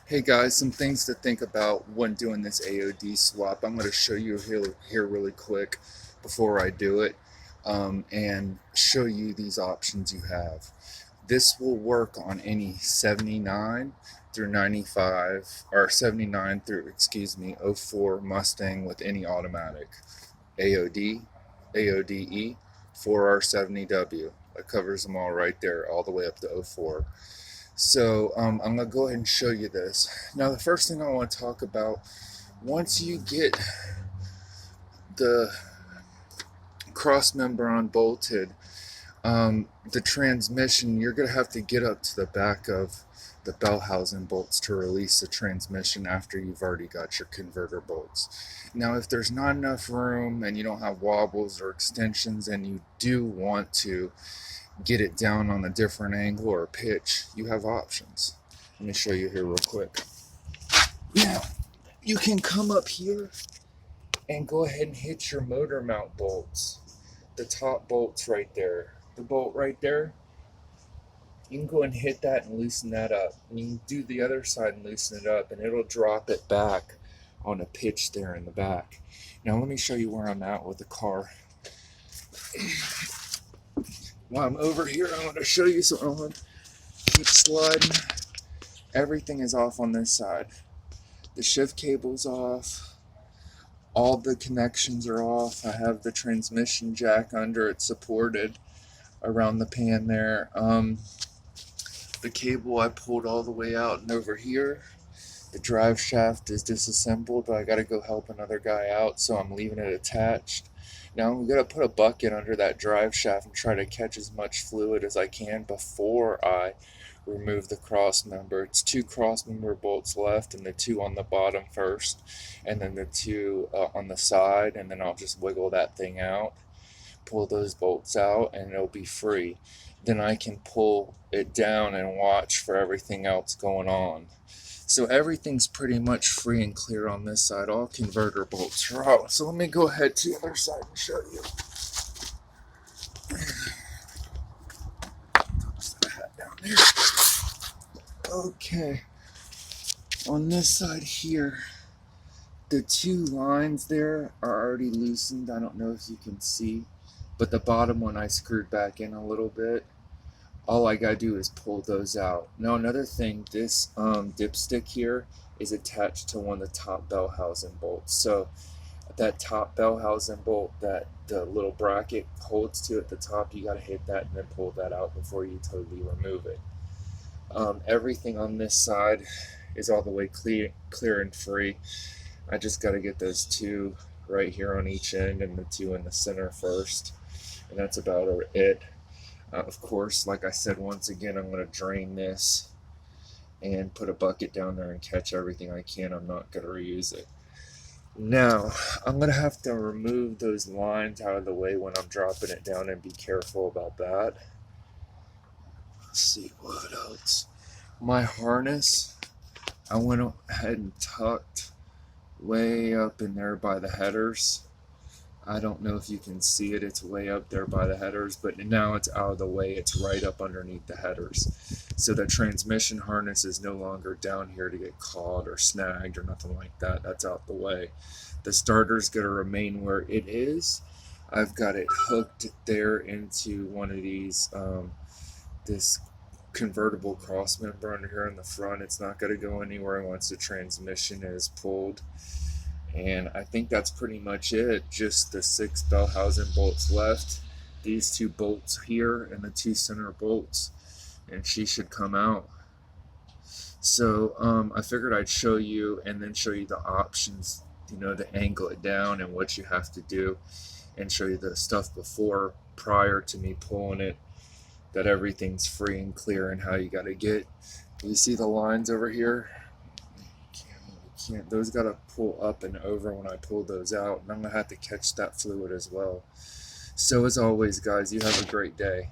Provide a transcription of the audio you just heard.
Hey guys, some things to think about when doing this Aode swap. I'm going to show you here really quick before I do it, and show you these options you have. This will work on any 79 through 95, or 79 through, '04 Mustang with any automatic. AOD, AODE, 4R70W. That covers them all right there, all the way up to '04. So I'm going to go ahead and show you this. Now the first thing I want to talk about, once you get the cross member unbolted, the transmission, you're going to have to get up to the back of the bell housing bolts to release the transmission after you've already got your converter bolts. Now if there's not enough room and you don't have wobbles or extensions and you do want to get it down on a different angle or pitch, you have options. Let me show you here real quick. Now, you can come up here and go ahead and hit your motor mount bolts. The top bolts right there. The bolt right there, you can go and hit that and loosen that up. And you can do the other side and loosen it up, and it'll drop it back on a pitch there in the back. Now let me show you where I'm at with the car. While I'm over here, I want to show you something. Keep sliding. Everything is off on this side. The shift cable's off. All the connections are off. I have the transmission jack under it supported around the pan there. The cable I pulled all the way out and over here. The drive shaft is disassembled, but I got to go help another guy out, so I'm leaving it attached. Now I'm going to put a bucket under that drive shaft and try to catch as much fluid as I can before I remove the cross member. It's 2 cross member bolts left, and the 2 on the bottom first, and then the 2 on the side, and then I'll just wiggle that thing out, pull those bolts out, and it'll be free. Then I can pull it down and watch for everything else going on. So everything's pretty much free and clear on this side. All converter bolts are out. So let me go ahead to the other side and show you. Toss that hat down there. Okay. On this side here, the 2 lines there are already loosened. I don't know if you can see, but the bottom one I screwed back in a little bit. All I gotta do is pull those out. Now another thing, this dipstick here is attached to one of the top bell housing bolts. So that top bell housing bolt that the little bracket holds to at the top, you gotta hit that and then pull that out before you totally remove it. Everything on this side is all the way clear and free. I just gotta get those 2 right here on each end and the 2 in the center first, and that's about it. Of course, like I said, once again, I'm going to drain this and put a bucket down there and catch everything I can. I'm not going to reuse it. Now, I'm going to have to remove those lines out of the way when I'm dropping it down, and be careful about that. Let's see what else. My harness, I went ahead and tucked way up in there by the headers. I don't know if you can see it, it's way up there by the headers, but now it's out of the way, it's right up underneath the headers. So the transmission harness is no longer down here to get caught or snagged or nothing like that, that's out the way. The starter's going to remain where it is. I've got it hooked there into one of these, this convertible cross member under here in the front. It's not going to go anywhere once the transmission is pulled. And I think that's pretty much it. Just the 6 bell housing bolts left. These 2 bolts here and the 2 center bolts. And she should come out. So I figured I'd show you and then show you the options, to angle it down and what you have to do. And show you the stuff prior to me pulling it. That everything's free and clear and how you got to get. You see the lines over here? Those got to pull up and over when I pull those out, and I'm going to have to catch that fluid as well. So as always, guys, you have a great day.